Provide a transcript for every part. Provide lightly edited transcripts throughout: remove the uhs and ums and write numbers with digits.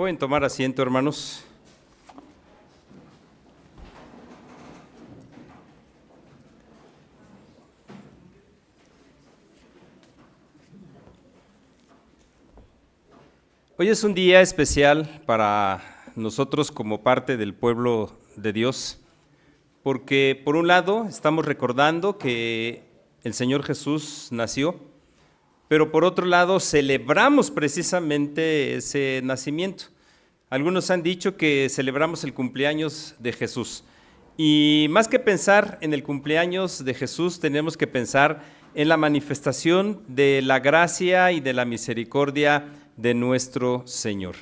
Pueden tomar asiento, hermanos. Hoy es un día especial para nosotros como parte del pueblo de Dios, porque por un lado estamos recordando que el Señor Jesús nació, pero por otro lado celebramos precisamente ese nacimiento. Algunos han dicho que celebramos el cumpleaños de Jesús, y más que pensar en el cumpleaños de Jesús, tenemos que pensar en la manifestación de la gracia y de la misericordia de nuestro Señor.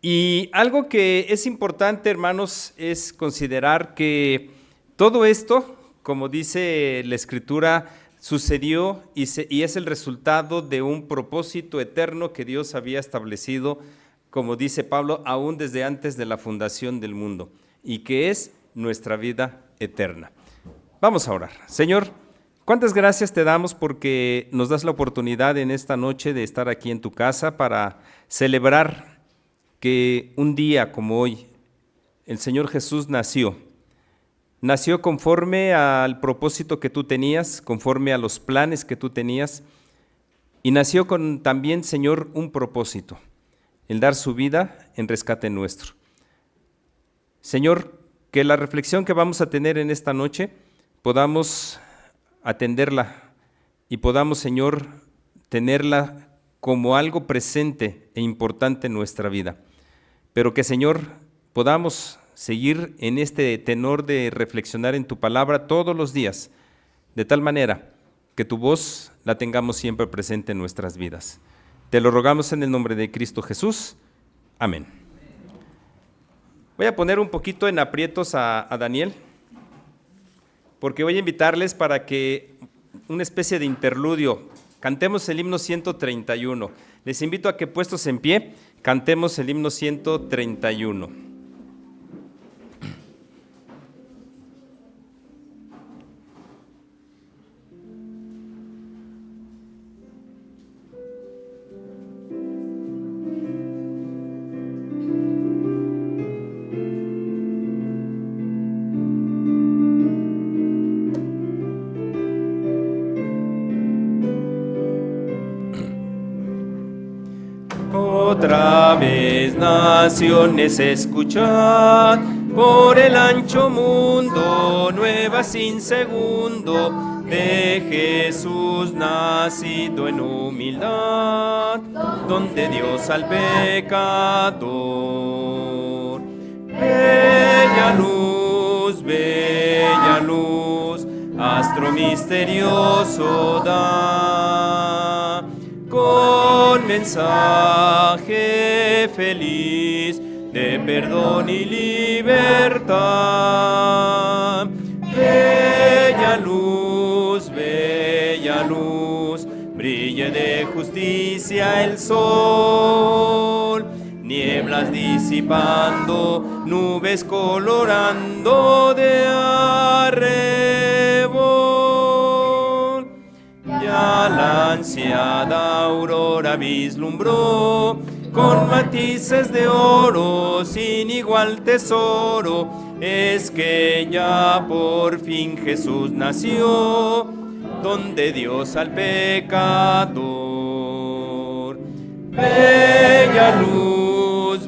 Y algo que es importante, hermanos, es considerar que todo esto, como dice la Escritura, sucedió y es el resultado de un propósito eterno que Dios había establecido, como dice Pablo, aún desde antes de la fundación del mundo, y que es nuestra vida eterna. Vamos a orar. Señor, cuántas gracias te damos porque nos das la oportunidad en esta noche de estar aquí en tu casa para celebrar que un día como hoy el Señor Jesús nació conforme al propósito que tú tenías, conforme a los planes que tú tenías, y nació con también, Señor, un propósito, el dar su vida en rescate nuestro. Señor, que la reflexión que vamos a tener en esta noche podamos atenderla y podamos, Señor, tenerla como algo presente e importante en nuestra vida. Pero que, Señor, podamos seguir en este tenor de reflexionar en tu palabra todos los días, de tal manera que tu voz la tengamos siempre presente en nuestras vidas. Te lo rogamos en el nombre de Cristo Jesús. Amén. Voy a poner un poquito en aprietos a Daniel, porque voy a invitarles para que una especie de interludio, cantemos el himno 131. Les invito a que puestos en pie, cantemos el himno 131. Otra vez, naciones, escuchad, por el ancho mundo, nueva sin segundo, de Jesús nacido en humildad, donde Dios al pecador. Bella luz, astro misterioso da, con mensaje feliz de perdón y libertad. Bella luz, brille de justicia el sol, nieblas disipando, nubes colorando de arrebol. Ya la ansiada aurora vislumbró, con matices de oro, sin igual tesoro, es que ya por fin Jesús nació, donde Dios al pecador. Bella luz,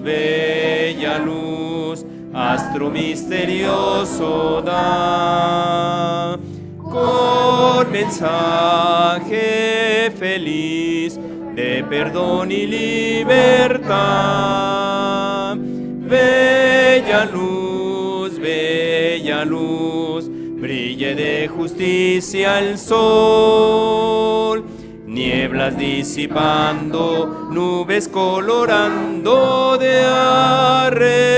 astro misterioso da, con mensaje feliz de perdón y libertad. Bella luz, brille de justicia el sol, nieblas disipando, nubes colorando de arrebol.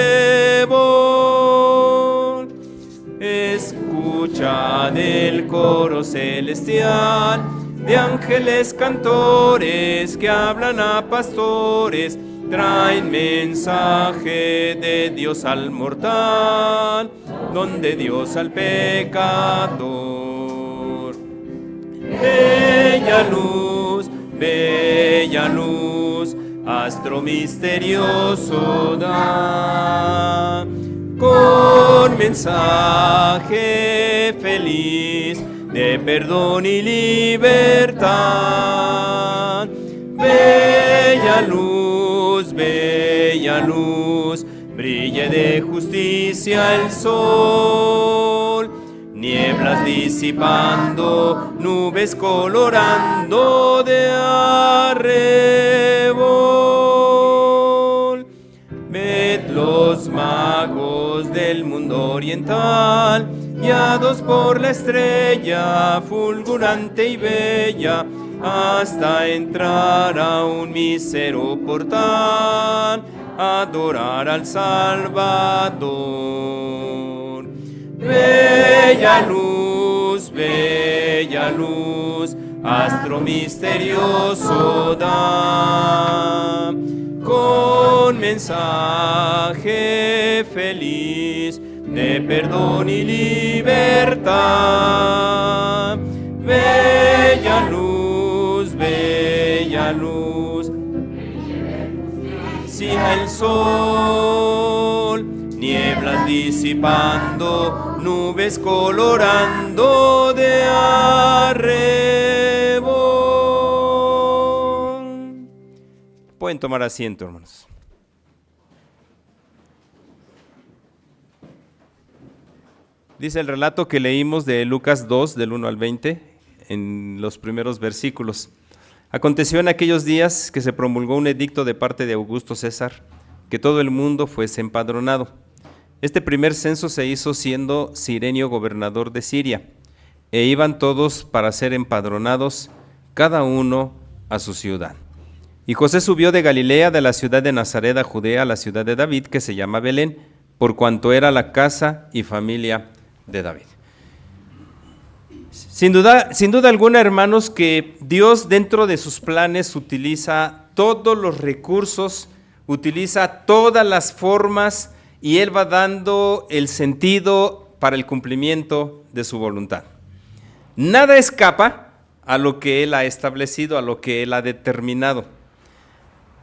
Escucha del coro celestial, de ángeles cantores que hablan a pastores, traen mensaje de Dios al mortal, donde Dios al pecador. Bella luz, astro misterioso da, con mensaje feliz de perdón y libertad. Bella luz, brille de justicia el sol, nieblas disipando, nubes colorando de arrebol. Ved los magos del mundo oriental, guiados por la estrella fulgurante y bella, hasta entrar a un mísero portal, adorar al Salvador. Bella luz, astro misterioso da, con mensaje feliz de perdón y libertad. Bella luz, si el sol, nieblas disipando, nubes colorando de arrebol. Pueden tomar asiento, hermanos. Dice el relato que leímos de Lucas 2, del 1 al 20, en los primeros versículos. Aconteció en aquellos días que se promulgó un edicto de parte de Augusto César, que todo el mundo fuese empadronado. Este primer censo se hizo siendo Cirenio gobernador de Siria, e iban todos para ser empadronados, cada uno a su ciudad. Y José subió de Galilea, de la ciudad de Nazaret a Judea, a la ciudad de David, que se llama Belén, por cuanto era la casa y familia de David. Sin duda alguna, hermanos, que Dios dentro de sus planes utiliza todos los recursos, utiliza todas las formas, y Él va dando el sentido para el cumplimiento de su voluntad. Nada escapa a lo que Él ha establecido, a lo que Él ha determinado.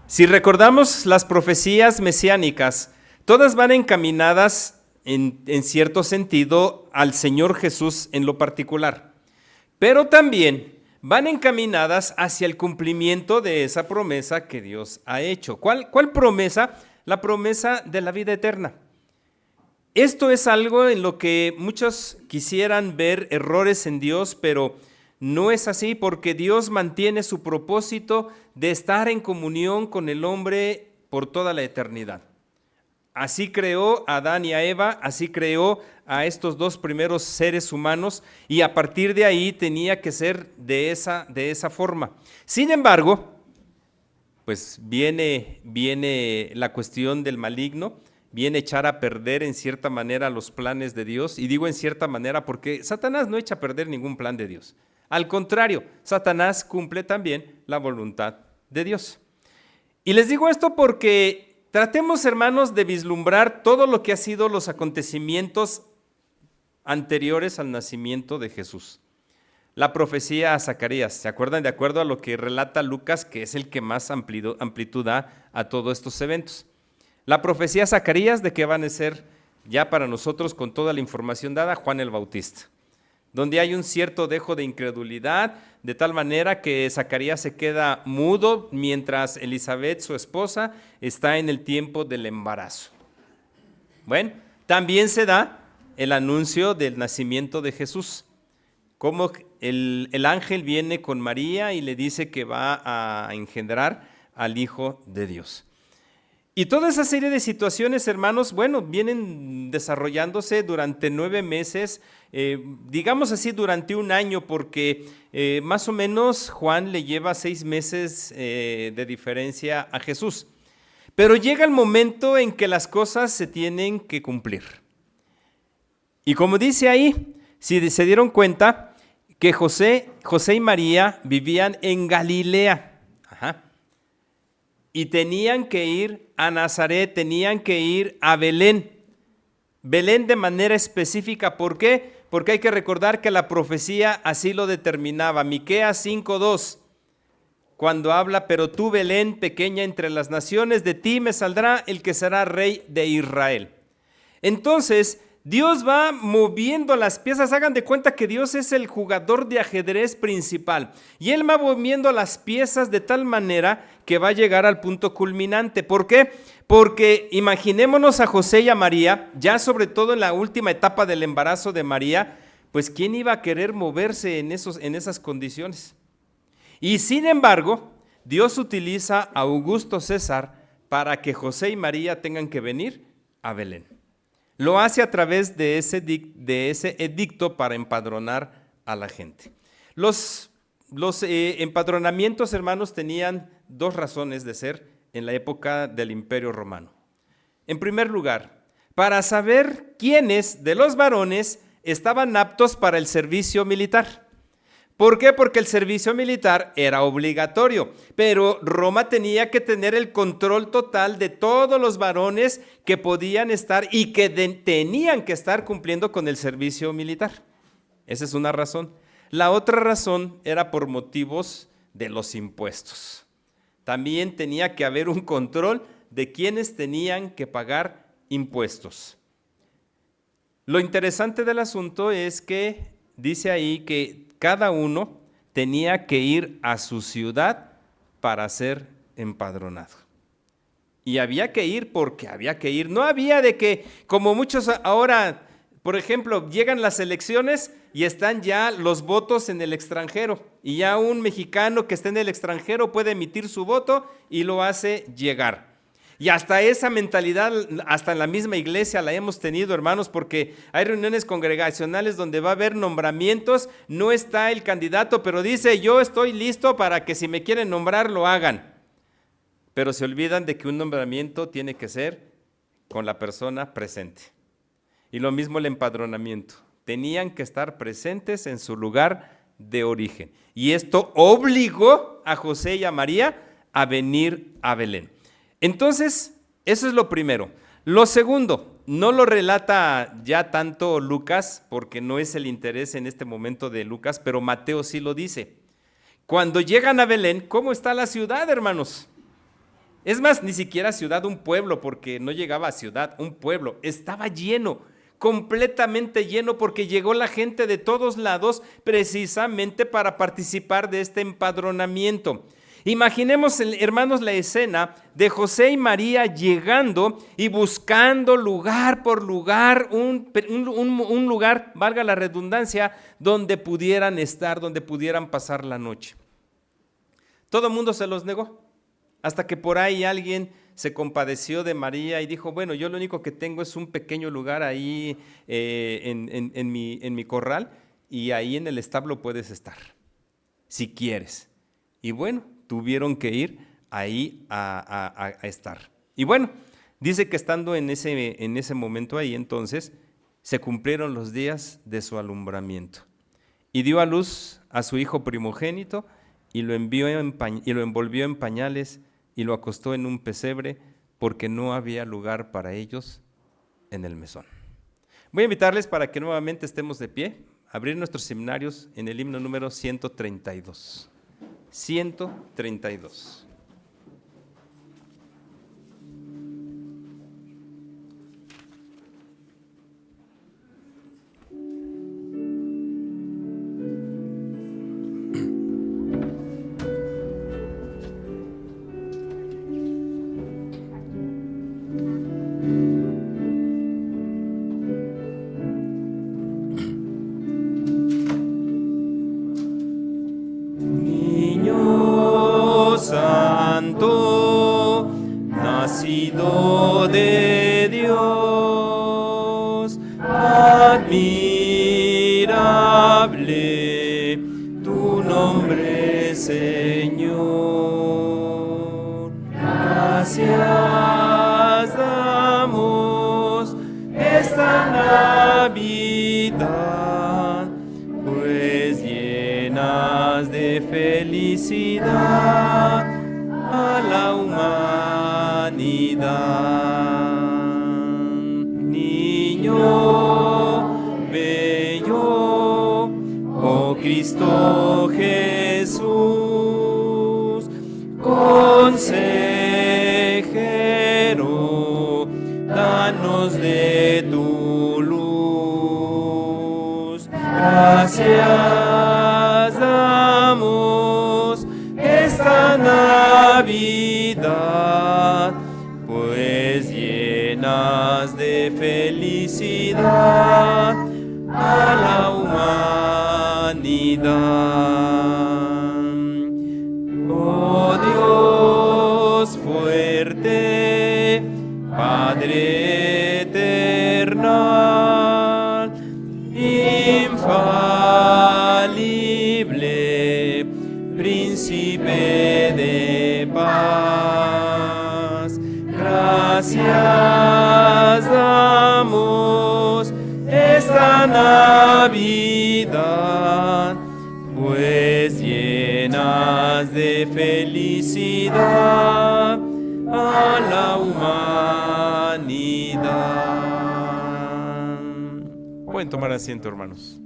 Si recordamos las profecías mesiánicas, todas van encaminadas en cierto sentido al Señor Jesús en lo particular, pero también van encaminadas hacia el cumplimiento de esa promesa que Dios ha hecho. ¿Cuál promesa? La promesa de la vida eterna. Esto es algo en lo que muchos quisieran ver errores en Dios, pero no es así, porque Dios mantiene su propósito de estar en comunión con el hombre por toda la eternidad. Así creó a Adán y a Eva, así creó a estos dos primeros seres humanos, y a partir de ahí tenía que ser de esa forma. Sin embargo, pues viene la cuestión del maligno, viene a echar a perder en cierta manera los planes de Dios, y digo en cierta manera porque Satanás no echa a perder ningún plan de Dios. Al contrario, Satanás cumple también la voluntad de Dios. Y les digo esto porque tratemos, hermanos, de vislumbrar todo lo que ha sido los acontecimientos anteriores al nacimiento de Jesús. La profecía a Zacarías, ¿se acuerdan? De acuerdo a lo que relata Lucas, que es el que más amplitud da a todos estos eventos. La profecía a Zacarías, de que van a ser ya para nosotros, con toda la información dada, Juan el Bautista, donde hay un cierto dejo de incredulidad, de tal manera que Zacarías se queda mudo mientras Elizabeth, su esposa, está en el tiempo del embarazo. Bueno, también se da el anuncio del nacimiento de Jesús, como el ángel viene con María y le dice que va a engendrar al Hijo de Dios. Y toda esa serie de situaciones, hermanos, bueno, vienen desarrollándose durante 9 meses, digamos así, durante un año, porque más o menos Juan le lleva 6 meses de diferencia a Jesús. Pero llega el momento en que las cosas se tienen que cumplir. Y como dice ahí, si se dieron cuenta que José y María vivían en Galilea, y tenían que ir a Nazaret, tenían que ir a Belén. Belén de manera específica, ¿por qué? Porque hay que recordar que la profecía así lo determinaba. Miqueas 5:2, cuando habla, pero tú, Belén, pequeña entre las naciones, de ti me saldrá el que será rey de Israel. Entonces, Dios va moviendo las piezas. Hagan de cuenta que Dios es el jugador de ajedrez principal y Él va moviendo las piezas de tal manera que va a llegar al punto culminante. ¿Por qué? Porque imaginémonos a José y a María, ya sobre todo en la última etapa del embarazo de María, pues ¿quién iba a querer moverse en esas condiciones? Y sin embargo, Dios utiliza a Augusto César para que José y María tengan que venir a Belén. Lo hace a través de ese edicto para empadronar a la gente. Los empadronamientos, hermanos, tenían dos razones de ser en la época del Imperio Romano. En primer lugar, para saber quiénes de los varones estaban aptos para el servicio militar. ¿Por qué? Porque el servicio militar era obligatorio, pero Roma tenía que tener el control total de todos los varones que podían estar y que tenían que estar cumpliendo con el servicio militar. Esa es una razón. La otra razón era por motivos de los impuestos. También tenía que haber un control de quienes tenían que pagar impuestos. Lo interesante del asunto es que dice ahí que cada uno tenía que ir a su ciudad para ser empadronado. Y había que ir porque había que ir. No había de que, como muchos ahora, por ejemplo, llegan las elecciones y están ya los votos en el extranjero. Y ya un mexicano que esté en el extranjero puede emitir su voto y lo hace llegar. Y hasta esa mentalidad, hasta en la misma iglesia la hemos tenido, hermanos, porque hay reuniones congregacionales donde va a haber nombramientos, no está el candidato, pero dice, yo estoy listo para que si me quieren nombrar, lo hagan. Pero se olvidan de que un nombramiento tiene que ser con la persona presente. Y lo mismo el empadronamiento. Tenían que estar presentes en su lugar de origen. Y esto obligó a José y a María a venir a Belén. Entonces, eso es lo primero. Lo segundo, no lo relata ya tanto Lucas, porque no es el interés en este momento de Lucas, pero Mateo sí lo dice. Cuando llegan a Belén, ¿cómo está la ciudad, hermanos? Es más, ni siquiera ciudad, un pueblo, porque no llegaba a ciudad, un pueblo. Estaba lleno, completamente lleno, porque llegó la gente de todos lados precisamente para participar de este empadronamiento. Imaginemos, hermanos, la escena de José y María llegando y buscando lugar por lugar, un lugar, valga la redundancia, donde pudieran estar, donde pudieran pasar la noche. Todo el mundo se los negó, hasta que por ahí alguien se compadeció de María y dijo, bueno, yo lo único que tengo es un pequeño lugar ahí en mi corral y ahí en el establo puedes estar, si quieres. Y bueno, tuvieron que ir ahí a estar. Y bueno, dice que estando en ese momento ahí, entonces, se cumplieron los días de su alumbramiento. Y dio a luz a su hijo primogénito y lo envolvió en pañales y lo acostó en un pesebre porque no había lugar para ellos en el mesón. Voy a invitarles para que nuevamente estemos de pie, abrir nuestros seminarios en el himno número 132. 132. Santo, nacido de Dios, admirable tu nombre, Señor. Gracias damos esta Navidad, pues llenas de felicidad a la humanidad. Niño bello, oh Cristo Jesús, consejero, danos de tu luz. Gracias damos esta Navidad, pues llenas de felicidad a la humanidad. Oh Dios fuerte, Padre eternal, infalible, Príncipe de paz, gracias damos esta Navidad, pues llenas de felicidad a la humanidad. Pueden tomar asiento, hermanos.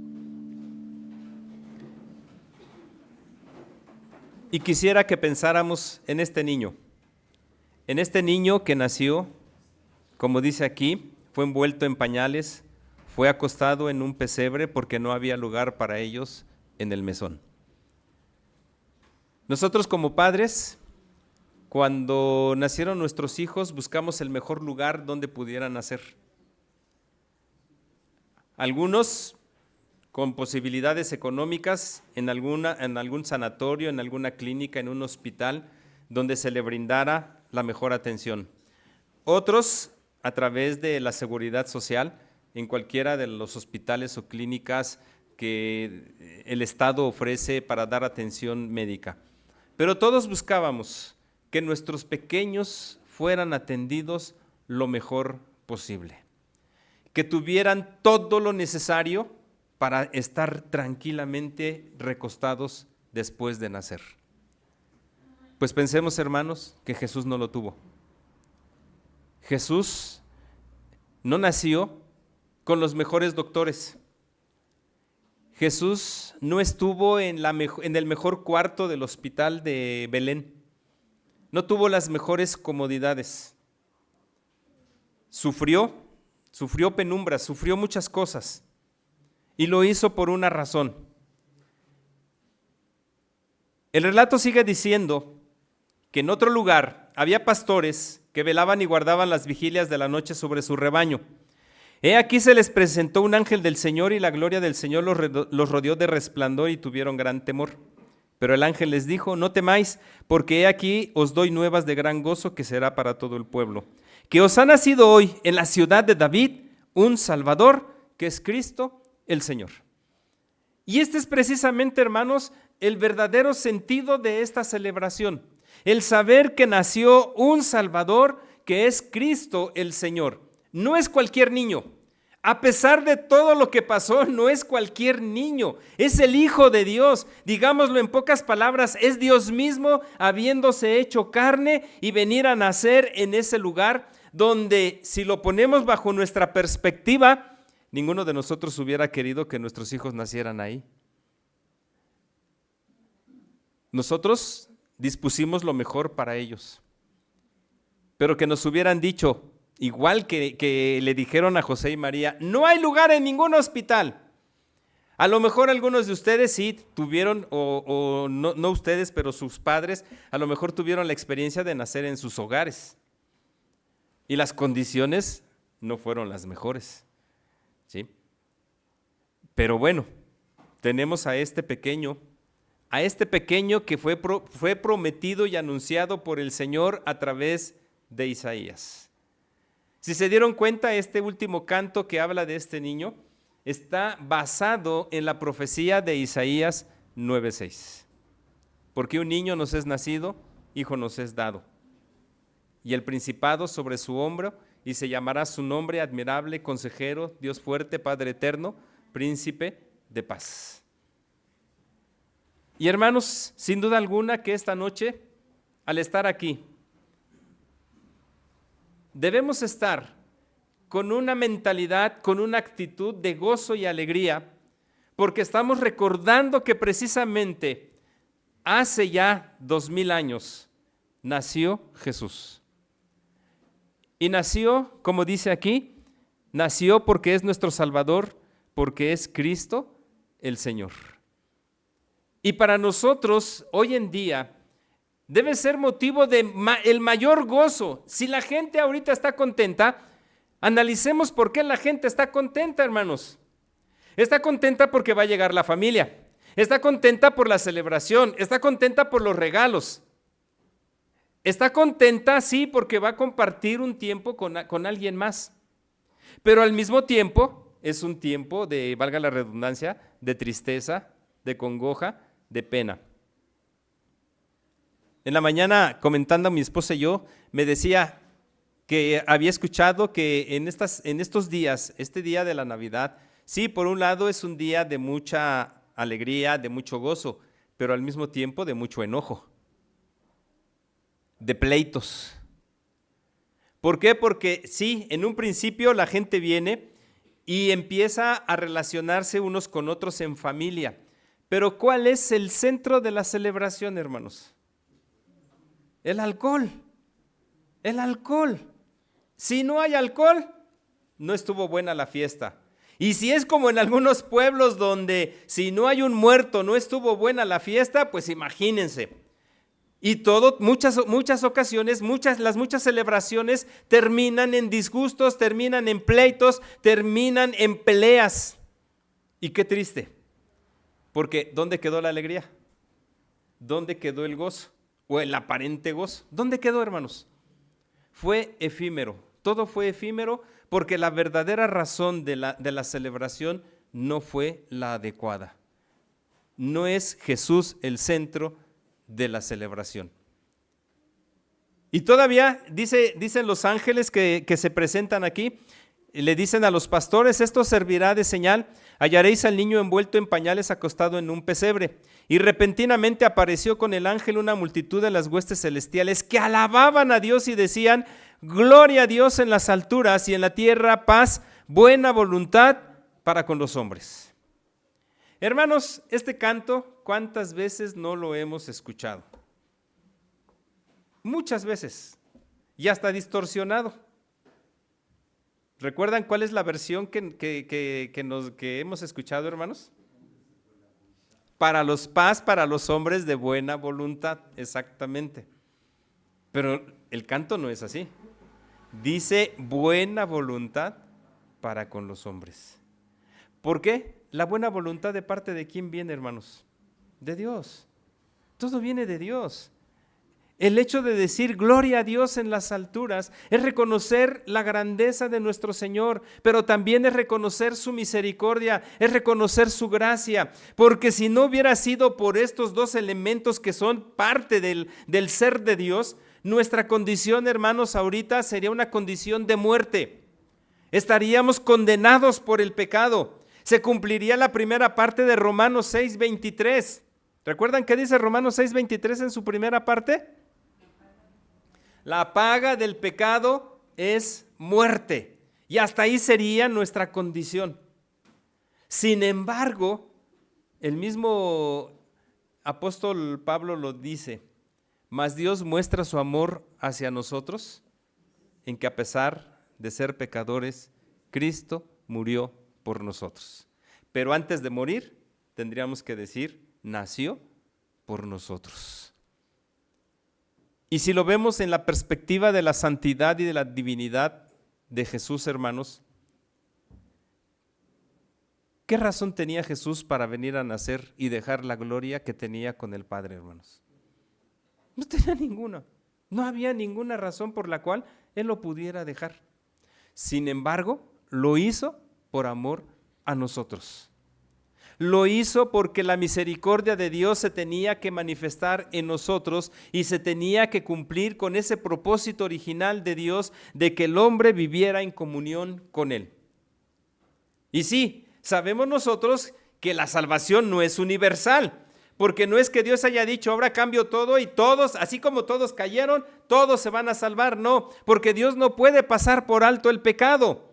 Y quisiera que pensáramos en este niño que nació, como dice aquí, fue envuelto en pañales, fue acostado en un pesebre porque no había lugar para ellos en el mesón. Nosotros como padres, cuando nacieron nuestros hijos, buscamos el mejor lugar donde pudieran nacer. Algunos con posibilidades económicas en algún sanatorio, en alguna clínica, en un hospital, donde se le brindara la mejor atención. Otros a través de la seguridad social, en cualquiera de los hospitales o clínicas que el Estado ofrece para dar atención médica. Pero todos buscábamos que nuestros pequeños fueran atendidos lo mejor posible, que tuvieran todo lo necesario para estar tranquilamente recostados después de nacer. Pues pensemos, hermanos, que Jesús no lo tuvo. Jesús no nació con los mejores doctores. Jesús no estuvo en el mejor cuarto del hospital de Belén. No tuvo las mejores comodidades. Sufrió penumbras, sufrió muchas cosas. Y lo hizo por una razón. El relato sigue diciendo que en otro lugar había pastores que velaban y guardaban las vigilias de la noche sobre su rebaño. He aquí se les presentó un ángel del Señor y la gloria del Señor los rodeó de resplandor y tuvieron gran temor. Pero el ángel les dijo: no temáis, porque he aquí os doy nuevas de gran gozo que será para todo el pueblo. Que os ha nacido hoy en la ciudad de David un Salvador, que es Cristo el Señor. Y este es precisamente, hermanos, el verdadero sentido de esta celebración. El saber que nació un Salvador, que es Cristo el Señor. No es cualquier niño. A pesar de todo lo que pasó, no es cualquier niño. Es el Hijo de Dios. Digámoslo en pocas palabras, es Dios mismo habiéndose hecho carne y venir a nacer en ese lugar donde, si lo ponemos bajo nuestra perspectiva, ninguno de nosotros hubiera querido que nuestros hijos nacieran ahí. Nosotros dispusimos lo mejor para ellos. Pero que nos hubieran dicho, igual que le dijeron a José y María, no hay lugar en ningún hospital. A lo mejor algunos de ustedes sí tuvieron, o no ustedes, pero sus padres, a lo mejor tuvieron la experiencia de nacer en sus hogares. Y las condiciones no fueron las mejores. ¿Sí? Pero bueno, tenemos a este pequeño que fue prometido y anunciado por el Señor a través de Isaías. Si se dieron cuenta, este último canto que habla de este niño está basado en la profecía de Isaías 9:6. Porque un niño nos es nacido, hijo nos es dado, y el principado sobre su hombro, y se llamará su nombre admirable, consejero, Dios fuerte, Padre eterno, príncipe de paz. Y hermanos, sin duda alguna que esta noche, al estar aquí, debemos estar con una mentalidad, con una actitud de gozo y alegría, porque estamos recordando que precisamente hace ya 2000 años nació Jesús. Y nació, como dice aquí, nació porque es nuestro Salvador, porque es Cristo el Señor. Y para nosotros, hoy en día, debe ser motivo de el mayor gozo. Si la gente ahorita está contenta, analicemos por qué la gente está contenta, hermanos. Está contenta porque va a llegar la familia. Está contenta por la celebración. Está contenta por los regalos. Está contenta, sí, porque va a compartir un tiempo con alguien más. Pero al mismo tiempo es un tiempo de, valga la redundancia, de tristeza, de congoja, de pena. En la mañana, comentando a mi esposa y yo, me decía que había escuchado que en estos días, este día de la Navidad, sí, por un lado es un día de mucha alegría, de mucho gozo, pero al mismo tiempo de mucho enojo, de pleitos. ¿Por qué? Porque sí, en un principio la gente viene y empieza a relacionarse unos con otros en familia. Pero ¿cuál es el centro de la celebración, hermanos? El alcohol. El alcohol. Si no hay alcohol, no estuvo buena la fiesta. Y si es como en algunos pueblos donde si no hay un muerto no estuvo buena la fiesta, pues imagínense. Y muchas ocasiones, las muchas celebraciones terminan en disgustos, terminan en pleitos, terminan en peleas. Y qué triste, porque ¿dónde quedó la alegría? ¿Dónde quedó el gozo? O el aparente gozo. ¿Dónde quedó, hermanos? Fue efímero, todo fue efímero porque la verdadera razón de la celebración no fue la adecuada. No es Jesús el centro de la celebración. Y todavía dicen los ángeles que se presentan aquí, le dicen a los pastores: esto servirá de señal, hallaréis al niño envuelto en pañales acostado en un pesebre. Y repentinamente apareció con el ángel una multitud de las huestes celestiales que alababan a Dios y decían: gloria a Dios en las alturas y en la tierra paz, buena voluntad para con los hombres. Hermanos, este canto, ¿cuántas veces no lo hemos escuchado? Muchas veces, y hasta distorsionado. ¿Recuerdan cuál es la versión que hemos escuchado, hermanos? Para los hombres de buena voluntad, exactamente. Pero el canto no es así. Dice buena voluntad para con los hombres. ¿Por qué? La buena voluntad de parte de quién viene, hermanos? De Dios. Todo viene de Dios. El hecho de decir gloria a Dios en las alturas es reconocer la grandeza de nuestro Señor, pero también es reconocer su misericordia, es reconocer su gracia, porque si no hubiera sido por estos dos elementos que son parte del ser de Dios, nuestra condición, hermanos, ahorita sería una condición de muerte. Estaríamos condenados por el pecado. Se cumpliría la primera parte de Romanos 6:23. ¿Recuerdan qué dice Romanos 6:23 en su primera parte? La paga del pecado es muerte. Y hasta ahí sería nuestra condición. Sin embargo, el mismo apóstol Pablo lo dice: mas Dios muestra su amor hacia nosotros en que a pesar de ser pecadores, Cristo murió por nosotros. Pero antes de morir, tendríamos que decir: nació por nosotros. Y si lo vemos en la perspectiva de la santidad y de la divinidad de Jesús, hermanos, ¿qué razón tenía Jesús para venir a nacer y dejar la gloria que tenía con el Padre, hermanos? No tenía ninguna. No había ninguna razón por la cual Él lo pudiera dejar. Sin embargo, lo hizo por amor a nosotros. Lo hizo porque la misericordia de Dios se tenía que manifestar en nosotros y se tenía que cumplir con ese propósito original de Dios de que el hombre viviera en comunión con Él. Y sí, sabemos nosotros que la salvación no es universal, porque no es que Dios haya dicho: ahora cambio todo y todos, así como todos cayeron, todos se van a salvar. No, porque Dios no puede pasar por alto el pecado.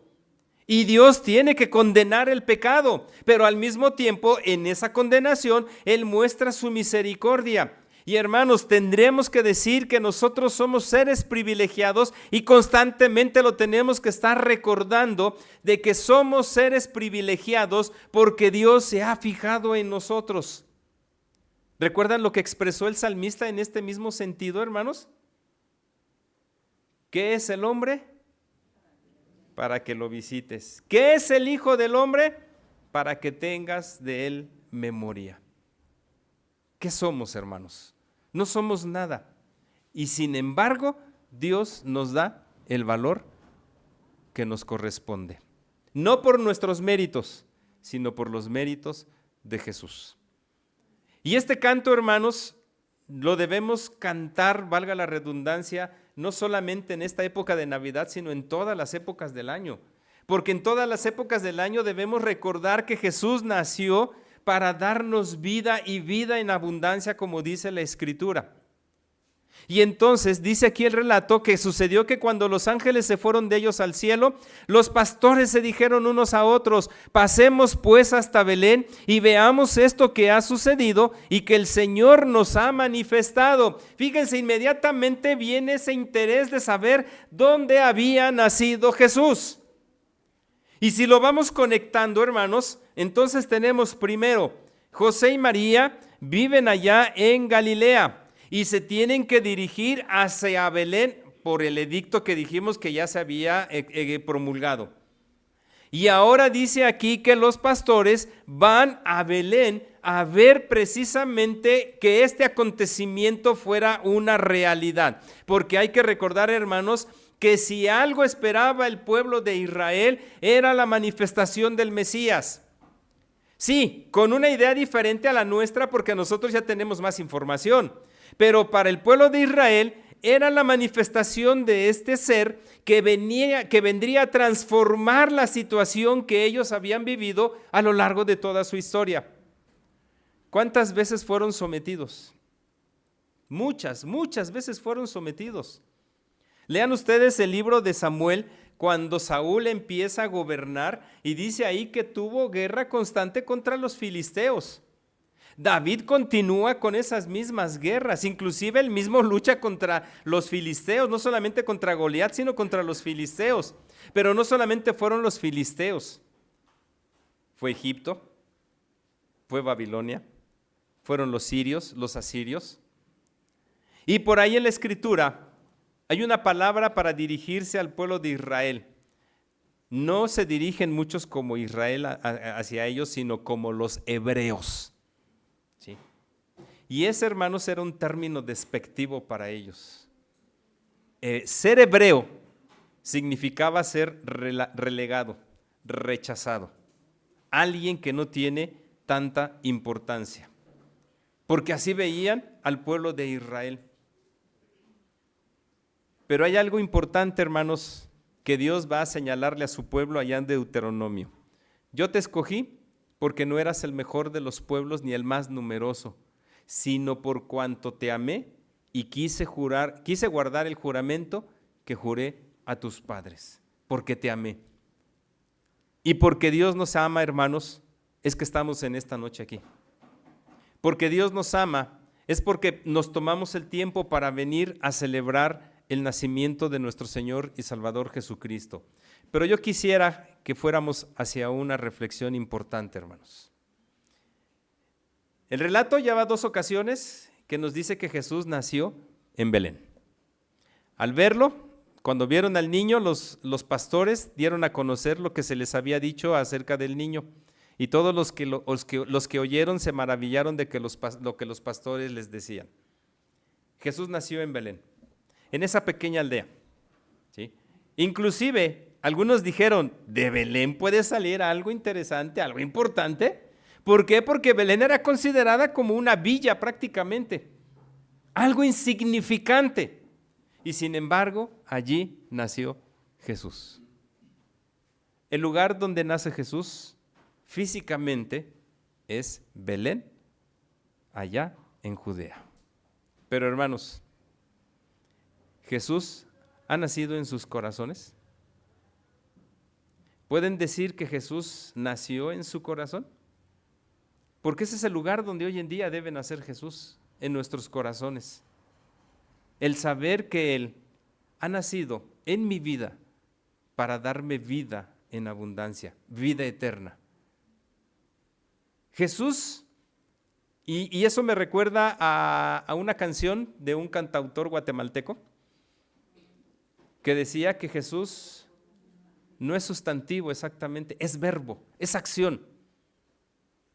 Y Dios tiene que condenar el pecado, pero al mismo tiempo en esa condenación Él muestra su misericordia. Y hermanos, tendremos que decir que nosotros somos seres privilegiados y constantemente lo tenemos que estar recordando de que somos seres privilegiados porque Dios se ha fijado en nosotros. ¿Recuerdan lo que expresó el salmista en este mismo sentido, hermanos? ¿Qué es el hombre? Para que lo visites. ¿Qué es el Hijo del Hombre? Para que tengas de él memoria. ¿Qué somos, hermanos? No somos nada. Y sin embargo, Dios nos da el valor que nos corresponde. No por nuestros méritos, sino por los méritos de Jesús. Y este canto, hermanos, lo debemos cantar, valga la redundancia, no solamente en esta época de Navidad, sino en todas las épocas del año. Porque en todas las épocas del año debemos recordar que Jesús nació para darnos vida y vida en abundancia, como dice la Escritura. Y entonces dice aquí el relato que sucedió que cuando los ángeles se fueron de ellos al cielo, los pastores se dijeron unos a otros: pasemos pues hasta Belén y veamos esto que ha sucedido y que el Señor nos ha manifestado. Fíjense, inmediatamente viene ese interés de saber dónde había nacido Jesús. Y si lo vamos conectando, hermanos, entonces tenemos primero, José y María viven allá en Galilea y se tienen que dirigir hacia Belén por el edicto que dijimos que ya se había promulgado. Y ahora dice aquí que los pastores van a Belén a ver precisamente que este acontecimiento fuera una realidad. Porque hay que recordar, hermanos, que si algo esperaba el pueblo de Israel era la manifestación del Mesías. Sí, con una idea diferente a la nuestra porque nosotros ya tenemos más información, pero para el pueblo de Israel era la manifestación de este ser que vendría a transformar la situación que ellos habían vivido a lo largo de toda su historia. ¿Cuántas veces fueron sometidos? Muchas veces fueron sometidos. Lean ustedes el libro de Samuel cuando Saúl empieza a gobernar y dice ahí que tuvo guerra constante contra los filisteos. David continúa con esas mismas guerras, inclusive él mismo lucha contra los filisteos, no solamente contra Goliat, sino contra los filisteos. Pero no solamente fueron los filisteos, fue Egipto, fue Babilonia, fueron los sirios, los asirios. Y por ahí en la Escritura hay una palabra para dirigirse al pueblo de Israel. No se dirigen muchos como Israel hacia ellos, sino como los hebreos. ¿Sí? Y ese, hermanos, era un término despectivo para ellos. Ser hebreo significaba ser relegado, rechazado. Alguien que no tiene tanta importancia. Porque así veían al pueblo de Israel. Pero hay algo importante, hermanos, que Dios va a señalarle a su pueblo allá en Deuteronomio. Yo te escogí porque no eras el mejor de los pueblos ni el más numeroso, sino por cuanto te amé y quise guardar el juramento que juré a tus padres, porque te amé. Y porque Dios nos ama, hermanos, es que estamos en esta noche aquí. Porque Dios nos ama es porque nos tomamos el tiempo para venir a celebrar el nacimiento de nuestro Señor y Salvador Jesucristo. Pero yo quisiera que fuéramos hacia una reflexión importante, hermanos. El relato lleva 2 ocasiones que nos dice que Jesús nació en Belén. Al verlo, cuando vieron al niño, los pastores dieron a conocer lo que se les había dicho acerca del niño. Y todos los que oyeron se maravillaron de lo que los pastores les decían. Jesús nació en Belén, en esa pequeña aldea. ¿Sí? Inclusive, algunos dijeron, ¿de Belén puede salir algo interesante, algo importante? ¿Por qué? Porque Belén era considerada como una villa prácticamente, algo insignificante. Y sin embargo, allí nació Jesús. El lugar donde nace Jesús físicamente es Belén, allá en Judea. Pero hermanos, ¿Jesús ha nacido en sus corazones? ¿Pueden decir que Jesús nació en su corazón? Porque ese es el lugar donde hoy en día debe nacer Jesús, en nuestros corazones. El saber que Él ha nacido en mi vida para darme vida en abundancia, vida eterna. Jesús, y eso me recuerda a una canción de un cantautor guatemalteco que decía que Jesús no es sustantivo exactamente, es verbo, es acción.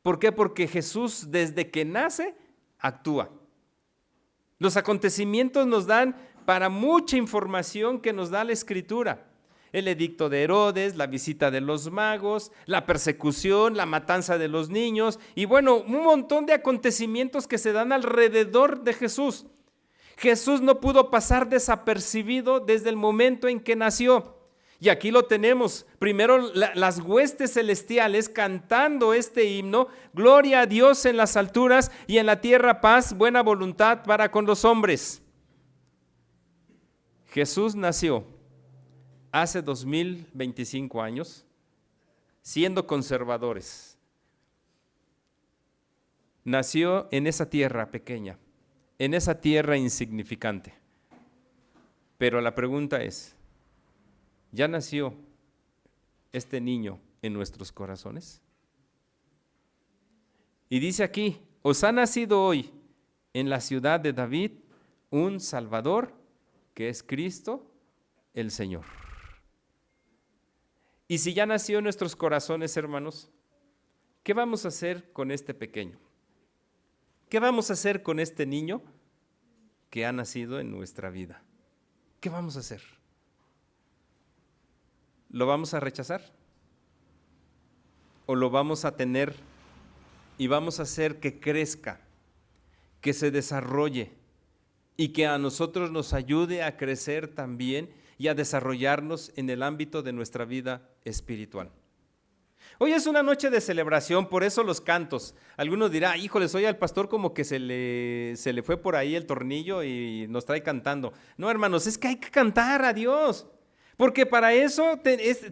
¿Por qué? Porque Jesús desde que nace actúa. Los acontecimientos nos dan para mucha información que nos da la Escritura. El edicto de Herodes, la visita de los magos, la persecución, la matanza de los niños y bueno, un montón de acontecimientos que se dan alrededor de Jesús. Jesús no pudo pasar desapercibido desde el momento en que nació. Y aquí lo tenemos, primero las huestes celestiales cantando este himno, gloria a Dios en las alturas y en la tierra paz, buena voluntad para con los hombres. Jesús nació hace 2025 años, siendo conservadores. Nació en esa tierra pequeña, en esa tierra insignificante. Pero la pregunta es, ¿ya nació este niño en nuestros corazones? Y dice aquí, os ha nacido hoy en la ciudad de David un Salvador, que es Cristo el Señor. Y si ya nació en nuestros corazones, hermanos, ¿qué vamos a hacer con este pequeño? ¿Qué vamos a hacer con este niño que ha nacido en nuestra vida? ¿Qué vamos a hacer? ¿Lo vamos a rechazar? ¿O lo vamos a tener y vamos a hacer que crezca, que se desarrolle y que a nosotros nos ayude a crecer también y a desarrollarnos en el ámbito de nuestra vida espiritual? Hoy es una noche de celebración, por eso los cantos. Algunos dirán, híjoles, hoy al pastor como que se le fue por ahí el tornillo y nos trae cantando. No, hermanos, es que hay que cantar a Dios. Porque para eso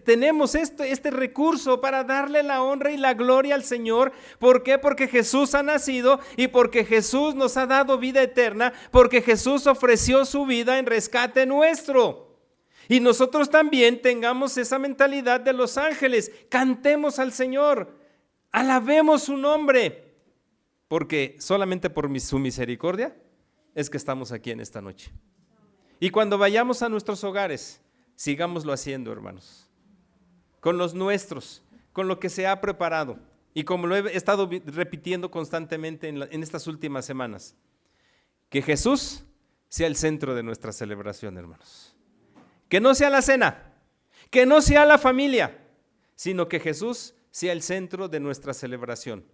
tenemos este recurso, para darle la honra y la gloria al Señor. ¿Por qué? Porque Jesús ha nacido y porque Jesús nos ha dado vida eterna, porque Jesús ofreció su vida en rescate nuestro. Y nosotros también tengamos esa mentalidad de los ángeles, cantemos al Señor, alabemos su nombre, porque solamente por su misericordia es que estamos aquí en esta noche. Y cuando vayamos a nuestros hogares, sigámoslo haciendo, hermanos, con los nuestros, con lo que se ha preparado. Y como lo he estado repitiendo constantemente en estas últimas semanas, que Jesús sea el centro de nuestra celebración, hermanos. Que no sea la cena, que no sea la familia, sino que Jesús sea el centro de nuestra celebración.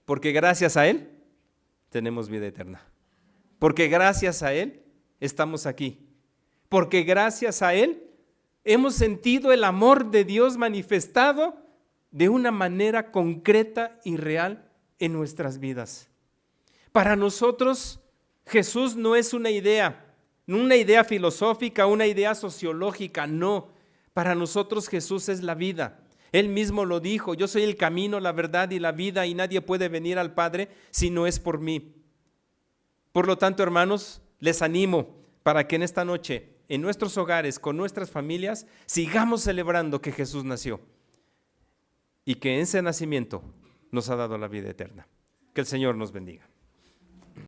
Porque gracias a Él tenemos vida eterna. Porque gracias a Él estamos aquí. Porque gracias a Él hemos sentido el amor de Dios manifestado de una manera concreta y real en nuestras vidas. Para nosotros, Jesús no es una idea filosófica, una idea sociológica, no. Para nosotros Jesús es la vida. Él mismo lo dijo, yo soy el camino, la verdad y la vida y nadie puede venir al Padre si no es por mí. Por lo tanto, hermanos, les animo para que en esta noche, en nuestros hogares, con nuestras familias, sigamos celebrando que Jesús nació y que en ese nacimiento nos ha dado la vida eterna. Que el Señor nos bendiga.